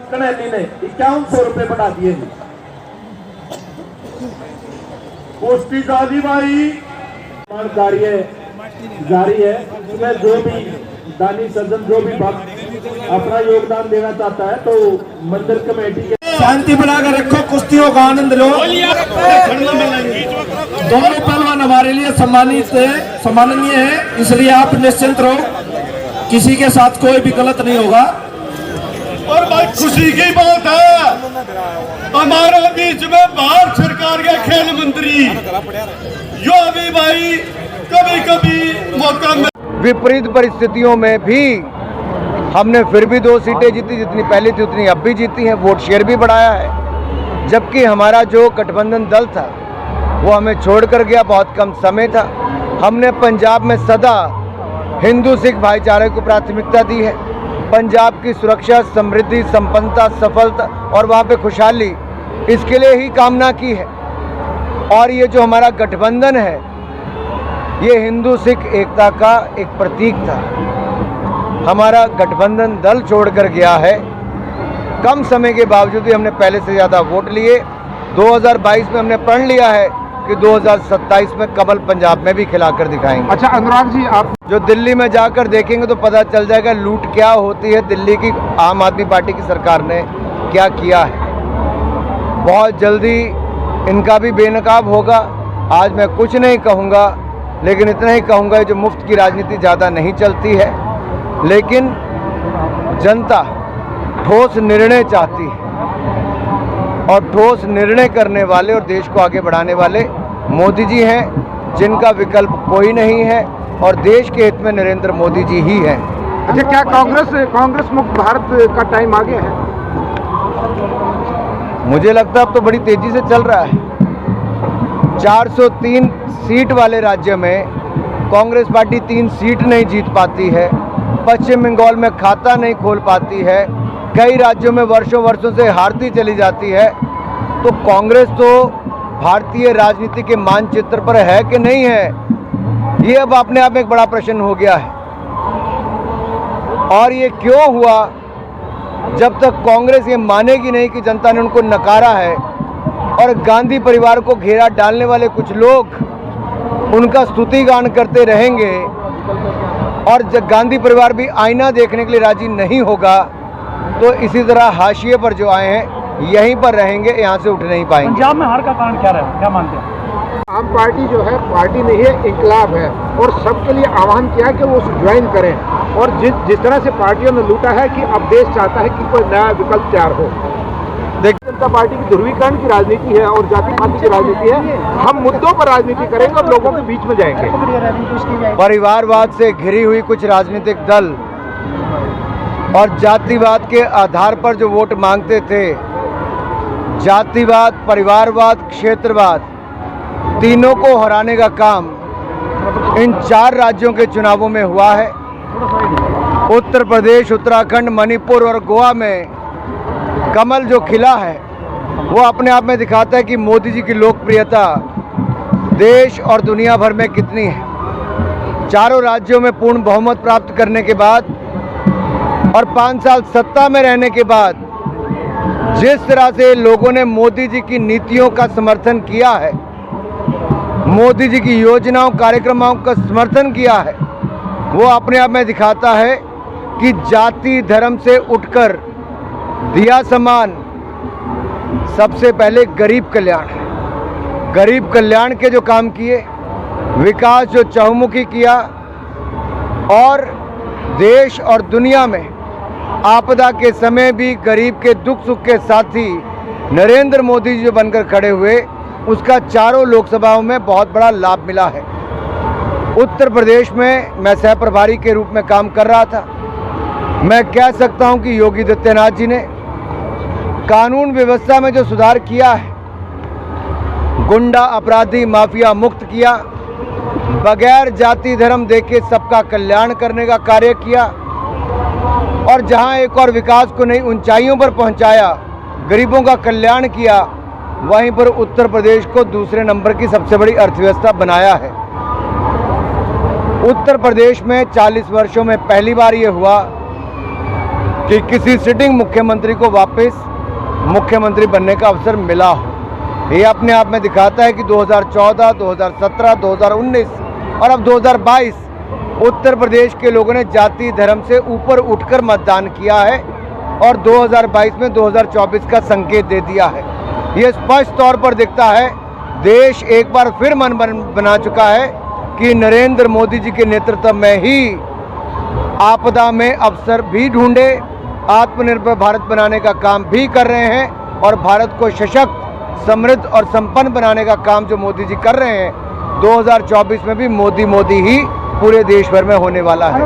कनैली ने 5100 रुपए बढ़ा दिए जी। कुश्ती जारी भाई जारी है, उसमें जो भी दानी सज्जन जो भी भक्त अपना योगदान देना चाहता है तो मंदिर कमेटी के शांति बनाकर रखो, कुश्तियों का आनंद लो। दोनों पहलवान हमारे लिए सम्माननीय है, इसलिए आप निश्चिंत रहो, किसी के साथ कोई भी गलत नहीं होगा। और भाई खुशी की बात है, हमारे बीच में भारत सरकार के खेल मंत्री जो अभी भाई कभी कभी मौका विपरीत परिस्थितियों में भी हमने फिर भी 2 सीटें जीती, जितनी पहले थी उतनी अब भी जीती हैं, वोट शेयर भी बढ़ाया है। जबकि हमारा जो गठबंधन दल था वो हमें छोड़कर गया, बहुत कम समय था। हमने पंजाब में सदा हिंदू सिख भाईचारे को प्राथमिकता दी है। पंजाब की सुरक्षा, समृद्धि, संपन्नता, सफलता और वहाँ पे खुशहाली, इसके लिए ही कामना की है। और ये जो हमारा गठबंधन है ये हिंदू सिख एकता का एक प्रतीक था। हमारा गठबंधन दल छोड़कर गया है, कम समय के बावजूद ही हमने पहले से ज़्यादा वोट लिए। 2022 में हमने प्रण लिया है कि 2027 में कमल पंजाब में भी खिलाकर दिखाएंगे। अच्छा अनुराग जी, आप जो दिल्ली में जाकर देखेंगे तो पता चल जाएगा लूट क्या होती है, दिल्ली की आम आदमी पार्टी की सरकार ने क्या किया है। बहुत जल्दी इनका भी बेनकाब होगा। आज मैं कुछ नहीं कहूँगा, लेकिन इतना ही कहूँगा जो मुफ्त की राजनीति ज़्यादा नहीं चलती है, लेकिन जनता ठोस निर्णय चाहती है और ठोस निर्णय करने वाले और देश को आगे बढ़ाने वाले मोदी जी हैं, जिनका विकल्प कोई नहीं है और देश के हित में नरेंद्र मोदी जी ही हैं। अच्छा, क्या कांग्रेस मुक्त भारत का टाइम आ गया है? मुझे लगता है अब तो बड़ी तेजी से चल रहा है। 403 सीट वाले राज्य में कांग्रेस पार्टी 3 सीट नहीं जीत पाती है, पश्चिम बंगाल में खाता नहीं खोल पाती है, कई राज्यों में वर्षों से हारती चली जाती है। तो कांग्रेस तो भारतीय राजनीति के मानचित्र पर है कि नहीं है, ये अब अपने आप में एक बड़ा प्रश्न हो गया है। और ये क्यों हुआ? जब तक कांग्रेस ये मानेगी नहीं कि जनता ने उनको नकारा है और गांधी परिवार को घेरा डालने वाले कुछ लोग उनका स्तुतिगान करते रहेंगे और जब गांधी परिवार भी आईना देखने के लिए राजी नहीं होगा, तो इसी तरह हाशिए पर जो आए हैं यहीं पर रहेंगे, यहाँ से उठ नहीं पाएंगे। पंजाब में हार का कारण क्या रहा, क्या मानते हैं? आम पार्टी जो है पार्टी नहीं है, इंकलाब है और सबके लिए आह्वान किया कि वो ज्वाइन करें। और जिस तरह से पार्टियों ने लूटा है कि अब देश चाहता है कि कोई नया विकल्प तैयार हो। देखिए, जनता पार्टी की ध्रुवीकरण की राजनीति है और जाति पाति की राजनीति है। हम मुद्दों पर राजनीति करेंगे और लोगों के बीच में जाएंगे। परिवारवाद से घिरी हुई कुछ राजनीतिक दल और जातिवाद के आधार पर जो वोट मांगते थे, जातिवाद, परिवारवाद, क्षेत्रवाद, तीनों को हराने का काम इन 4 राज्यों के चुनावों में हुआ है। उत्तर प्रदेश, उत्तराखंड, मणिपुर और गोवा में कमल जो खिला है वो अपने आप में दिखाता है कि मोदी जी की लोकप्रियता देश और दुनिया भर में कितनी है। चारों राज्यों में पूर्ण बहुमत प्राप्त करने के बाद और 5 साल सत्ता में रहने के बाद जिस तरह से लोगों ने मोदी जी की नीतियों का समर्थन किया है, मोदी जी की योजनाओं, कार्यक्रमों का समर्थन किया है, वो अपने आप में दिखाता है कि जाति धर्म से उठकर दिया समान सबसे पहले गरीब कल्याण है। गरीब कल्याण के जो काम किए, विकास जो चहुमुखी किया और देश और दुनिया में आपदा के समय भी गरीब के दुख सुख के साथी नरेंद्र मोदी जी जो बनकर खड़े हुए, उसका चारों लोकसभाओं में बहुत बड़ा लाभ मिला है। उत्तर प्रदेश में मैं सह प्रभारी के रूप में काम कर रहा था। मैं कह सकता हूं कि योगी आदित्यनाथ जी ने कानून व्यवस्था में जो सुधार किया है, गुंडा अपराधी माफिया मुक्त किया, बगैर जाति धर्म देखे सबका कल्याण करने का कार्य किया और जहां एक और विकास को नई ऊंचाइयों पर पहुंचाया, गरीबों का कल्याण किया, वहीं पर उत्तर प्रदेश को दूसरे नंबर की सबसे बड़ी अर्थव्यवस्था बनाया है। उत्तर प्रदेश में 40 वर्षों में पहली बार ये हुआ कि किसी सिटिंग मुख्यमंत्री को वापस मुख्यमंत्री बनने का अवसर मिला हो। ये अपने आप में दिखाता है कि 2014, 2017, 2019 और अब 2022 उत्तर प्रदेश के लोगों ने जाति धर्म से ऊपर उठकर मतदान किया है और 2022 में 2024 का संकेत दे दिया है। ये स्पष्ट तौर पर दिखता है, देश एक बार फिर मन बना चुका है कि नरेंद्र मोदी जी के नेतृत्व में ही आपदा में अवसर भी ढूंढे, आत्मनिर्भर भारत बनाने का काम भी कर रहे हैं और भारत को सशक्त, समृद्ध और संपन्न बनाने का काम जो मोदी जी कर रहे हैं, 2024 में भी मोदी ही पूरे देश भर में होने वाला है।